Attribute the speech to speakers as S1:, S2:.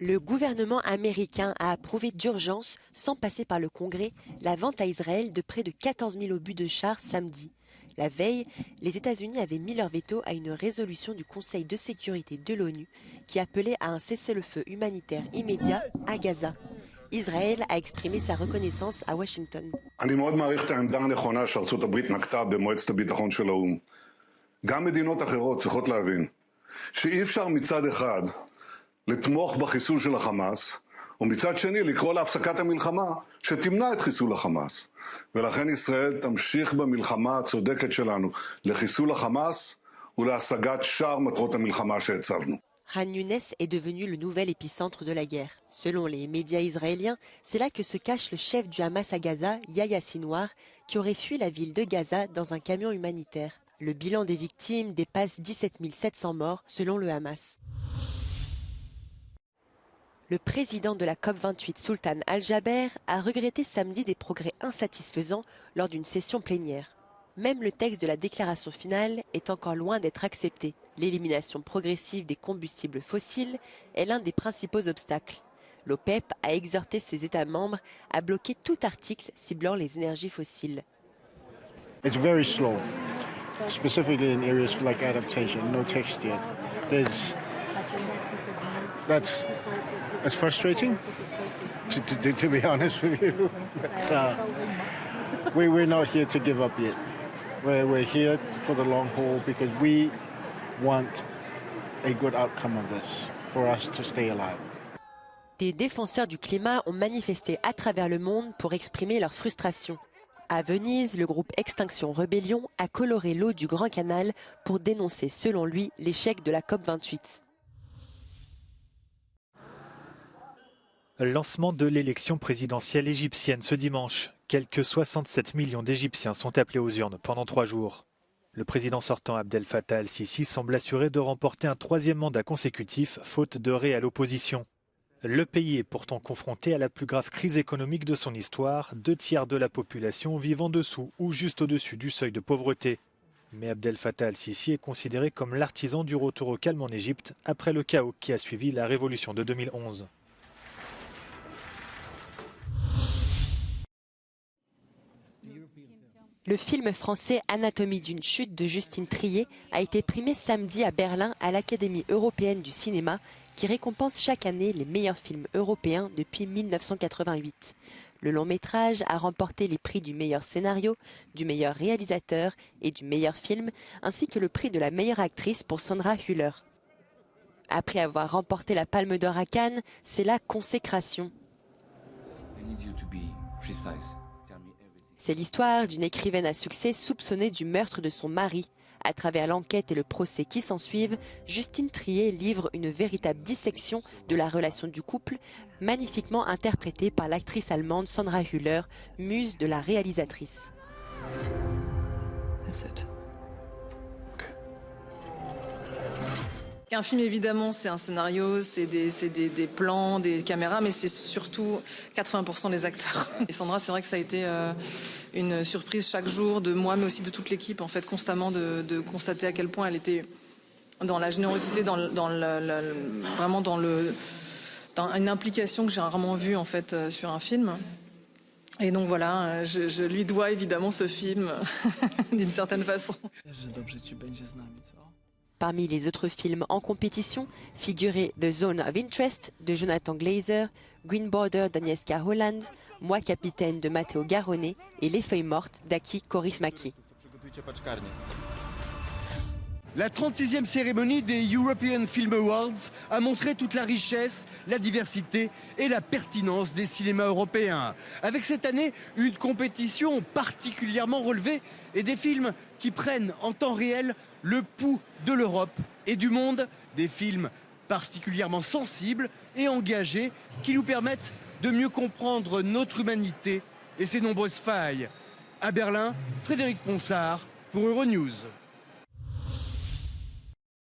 S1: Le gouvernement américain a approuvé d'urgence, sans passer par le Congrès, la vente à Israël de près de 14 000 obus de chars samedi. La veille, les États-Unis avaient mis leur veto à une résolution du Conseil de sécurité de l'ONU qui appelait à un cessez-le-feu humanitaire immédiat à Gaza. Israël a exprimé sa reconnaissance à Washington.
S2: אני מאוד מעריך את העמדה הנכונה שארצות הברית נקטה במועצת הביטחון של האו"ם. גם מדינות אחרות צריכות להבין שאי אפשר מצד אחד לתמוך בחיסול של החמאס, ומצד שני לקרוא להפסקת המלחמה שתמנע את חיסול החמאס. ולכן ישראל תמשיך במלחמה הצודקת שלנו לחיסול החמאס ולהשגת שאר מטרות המלחמה שהצבנו.
S1: Khan Younes est devenu le nouvel épicentre de la guerre. Selon les médias israéliens, c'est là que se cache le chef du Hamas à Gaza, Yahya Sinwar, qui aurait fui la ville de Gaza dans un camion humanitaire. Le bilan des victimes dépasse 17 700 morts selon le Hamas. Le président de la COP28, Sultan Al-Jaber, a regretté samedi des progrès insatisfaisants lors d'une session plénière. Même le texte de la déclaration finale est encore loin d'être accepté. L'élimination progressive des combustibles fossiles est l'un des principaux obstacles. L'OPEP a exhorté ses États membres à bloquer tout article ciblant les énergies fossiles.
S3: It's very slow, specifically in areas like adaptation, no text yet. That's frustrating, to be honest with you. But, we're not here to give up yet. We're here for the long haul because we want a good outcome of this for us to stay alive.
S1: Des défenseurs du climat ont manifesté à travers le monde pour exprimer leur frustration. À Venise, le groupe Extinction Rebellion a coloré l'eau du Grand Canal pour dénoncer, selon lui, l'échec de la COP28.
S4: Lancement de l'élection présidentielle égyptienne ce dimanche. Quelques 67 millions d'Égyptiens sont appelés aux urnes pendant 3 jours. Le président sortant Abdel Fattah al-Sisi semble assuré de remporter un 3e mandat consécutif, faute de réelle opposition. Le pays est pourtant confronté à la plus grave crise économique de son histoire, 2 tiers de la population vivant dessous ou juste au-dessus du seuil de pauvreté. Mais Abdel Fattah al-Sisi est considéré comme l'artisan du retour au calme en Égypte après le chaos qui a suivi la révolution de 2011.
S1: Le film français Anatomie d'une chute de Justine Triet a été primé samedi à Berlin à l'Académie européenne du cinéma qui récompense chaque année les meilleurs films européens depuis 1988. Le long métrage a remporté les prix du meilleur scénario, du meilleur réalisateur et du meilleur film, ainsi que le prix de la meilleure actrice pour Sandra Hüller. Après avoir remporté la Palme d'Or à Cannes, c'est la consécration. C'est l'histoire d'une écrivaine à succès soupçonnée du meurtre de son mari. À travers l'enquête et le procès qui s'ensuivent, Justine Triet livre une véritable dissection de la relation du couple, magnifiquement interprétée par l'actrice allemande Sandra Hüller, muse de la réalisatrice.
S5: Un film, évidemment, c'est un scénario, c'est des plans, des caméras, mais c'est surtout 80% des acteurs. Et Sandra, c'est vrai que ça a été une surprise chaque jour de moi, mais aussi de toute l'équipe, en fait, constamment de constater à quel point elle était dans la générosité, vraiment dans une implication que j'ai rarement vue, en fait, sur un film. Et donc voilà, je lui dois évidemment ce film, d'une certaine façon.
S1: Parmi les autres films en compétition figuraient The Zone of Interest de Jonathan Glazer, Green Border d'Agnieszka Holland, Moi capitaine de Matteo Garrone et Les Feuilles mortes d'Aki Kaurismäki.
S6: La 36e cérémonie des European Film Awards a montré toute la richesse, la diversité et la pertinence des cinémas européens. Avec cette année, une compétition particulièrement relevée et des films qui prennent en temps réel le pouls de l'Europe et du monde. Des films particulièrement sensibles et engagés qui nous permettent de mieux comprendre notre humanité et ses nombreuses failles. À Berlin, Frédéric Ponsard pour Euronews.